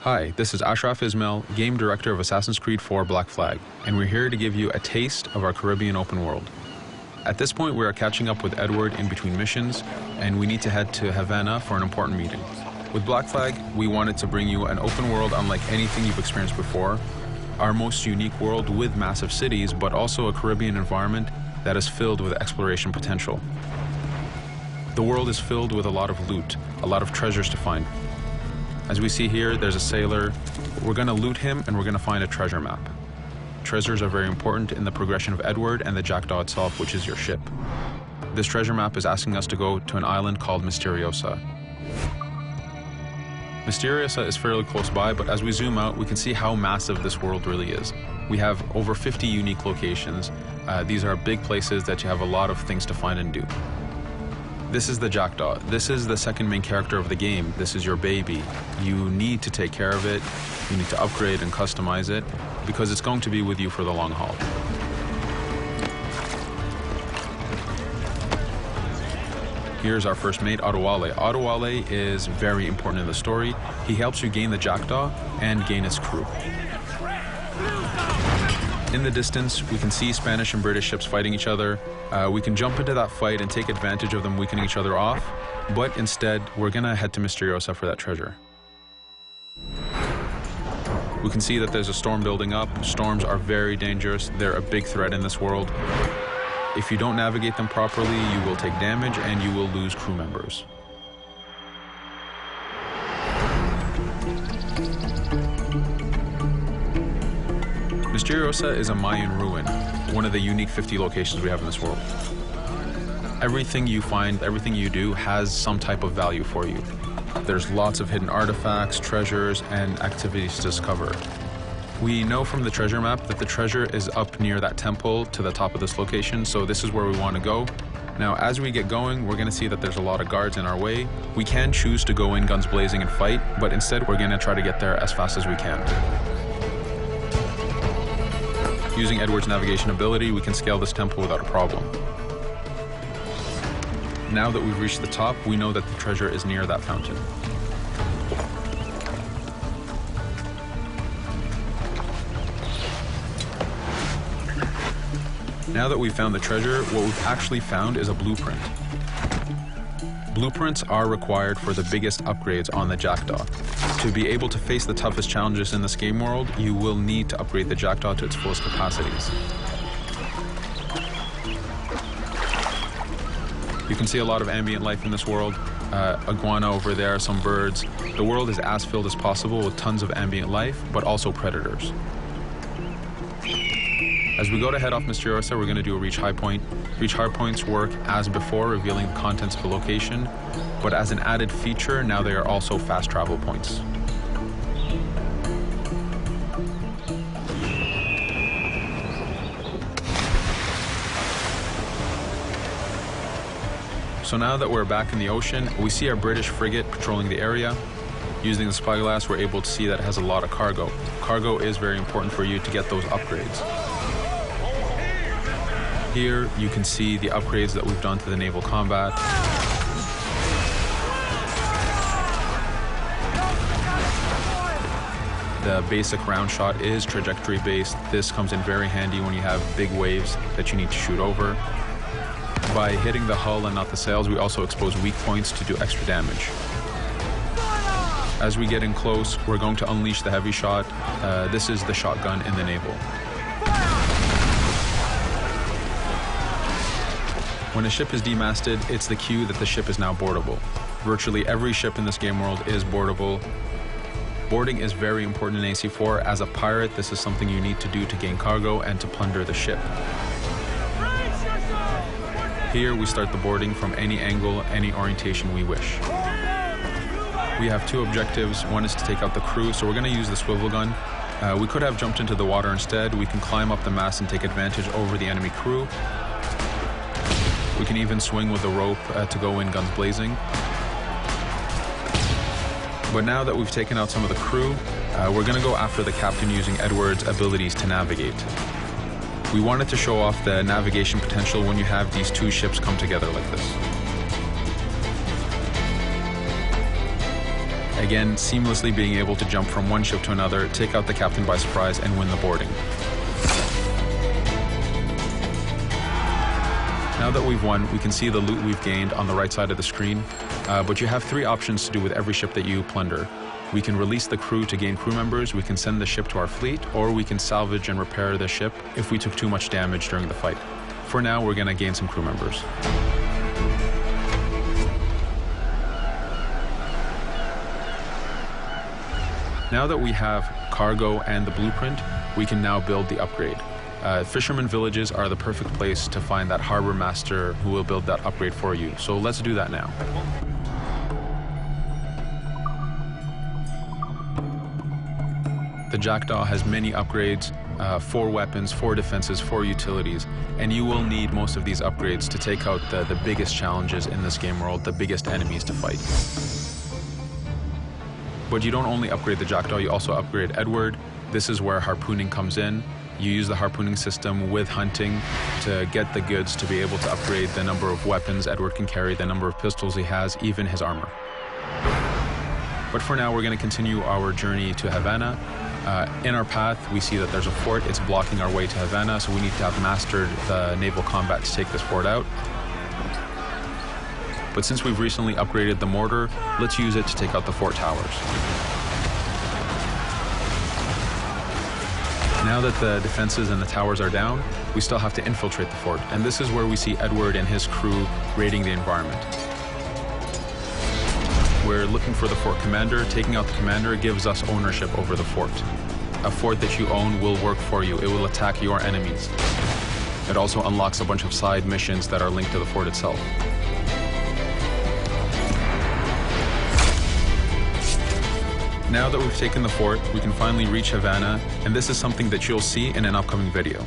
Hi, this is Ashraf Ismail, Game Director of Assassin's Creed 4 Black Flag, and we're here to give you a taste of our Caribbean open world. At this point, we are catching up with Edward in between missions, and we need to head to Havana for an important meeting. With Black Flag, we wanted to bring you an open world unlike anything you've experienced before, our most unique world with massive cities, but also a Caribbean environment that is filled with exploration potential. The world is filled with a lot of loot, a lot of treasures to find. As we see here, there's a sailor. We're going to loot him and we're going to find a treasure map. Treasures are very important in the progression of Edward and the Jackdaw itself, which is your ship. This treasure map is asking us to go to an island called Misteriosa. Misteriosa is fairly close by, but as we zoom out, we can see how massive this world really is. We have over 50 unique locations. These are big places that you have a lot of things to find and do. This is the Jackdaw. This is the second main character of the game. This is your baby. You need to take care of it. You need to upgrade and customize it because it's going to be with you for the long haul. Here's our first mate, Adewale. Adewale is very important in the story. He helps you gain the Jackdaw and gain its crew. In the distance, we can see Spanish and British ships fighting each other. We can jump into that fight and take advantage of them weakening each other off, but instead, we're gonna head to Misteriosa for that treasure. We can see that there's a storm building up. Storms are very dangerous. They're a big threat in this world. If you don't navigate them properly, you will take damage and you will lose crew members. Misteriosa is a Mayan ruin, one of the unique 50 locations we have in this world. Everything you find, everything you do has some type of value for you. There's lots of hidden artifacts, treasures, and activities to discover. We know from the treasure map that the treasure is up near that temple to the top of this location, so this is where we want to go. Now, as we get going, we're going to see that there's a lot of guards in our way. We can choose to go in guns blazing and fight, but instead we're going to try to get there as fast as we can. Using Edward's navigation ability, we can scale this temple without a problem. Now that we've reached the top, we know that the treasure is near that fountain. Now that we've found the treasure, what we've actually found is a blueprint. Blueprints are required for the biggest upgrades on the Jackdaw. To be able to face the toughest challenges in this game world, you will need to upgrade the Jackdaw to its fullest capacities. You can see a lot of ambient life in this world. Iguana over there, some birds. The world is as filled as possible with tons of ambient life, but also predators. As we go to head off Misteriosa, we're going to do a reach high point. Reach high points work as before, revealing the contents of a location, but as an added feature, now they are also fast travel points. So now that we're back in the ocean, we see a British frigate patrolling the area. Using the spyglass, we're able to see that it has a lot of cargo. Cargo is very important for you to get those upgrades. Here, you can see the upgrades that we've done to the naval combat. The basic round shot is trajectory based. This comes in very handy when you have big waves that you need to shoot over. By hitting the hull and not the sails, we also expose weak points to do extra damage. As we get in close, we're going to unleash the heavy shot. This is the shotgun in the naval. When a ship is demasted, it's the cue that the ship is now boardable. Virtually every ship in this game world is boardable. Boarding is very important in AC4. As a pirate, this is something you need to do to gain cargo and to plunder the ship. Here, we start the boarding from any angle, any orientation we wish. We have two objectives. One is to take out the crew, so we're going to use the swivel gun. We could have jumped into the water instead. We can climb up the mast and take advantage over the enemy crew. We can even swing with a rope to go in guns blazing. But now that we've taken out some of the crew, we're going to go after the captain using Edward's abilities to navigate. We wanted to show off the navigation potential when you have these two ships come together like this. Again, seamlessly being able to jump from one ship to another, take out the captain by surprise, and win the boarding. Now that we've won, we can see the loot we've gained on the right side of the screen, but you have 3 options to do with every ship that you plunder. We can release the crew to gain crew members, we can send the ship to our fleet, or we can salvage and repair the ship if we took too much damage during the fight. For now, we're going to gain some crew members. Now that we have cargo and the blueprint, we can now build the upgrade. Fisherman villages are the perfect place to find that harbor master who will build that upgrade for you. So let's do that now. The Jackdaw has many upgrades, 4 weapons, 4 defenses, 4 utilities, and you will need most of these upgrades to take out the biggest challenges in this game world, the biggest enemies to fight. But you don't only upgrade the Jackdaw, you also upgrade Edward. This is where harpooning comes in. You use the harpooning system with hunting to get the goods to be able to upgrade the number of weapons Edward can carry, the number of pistols he has, even his armor. But for now, we're going to continue our journey to Havana. In our path, we see that there's a fort. It's blocking our way to Havana, so we need to have mastered the naval combat to take this fort out. But since we've recently upgraded the mortar, let's use it to take out the fort towers. Now that the defenses and the towers are down, we still have to infiltrate the fort. And this is where we see Edward and his crew raiding the environment. We're looking for the fort commander. Taking out the commander gives us ownership over the fort. A fort that you own will work for you. It will attack your enemies. It also unlocks a bunch of side missions that are linked to the fort itself. Now that we've taken the fort, we can finally reach Havana, and this is something that you'll see in an upcoming video.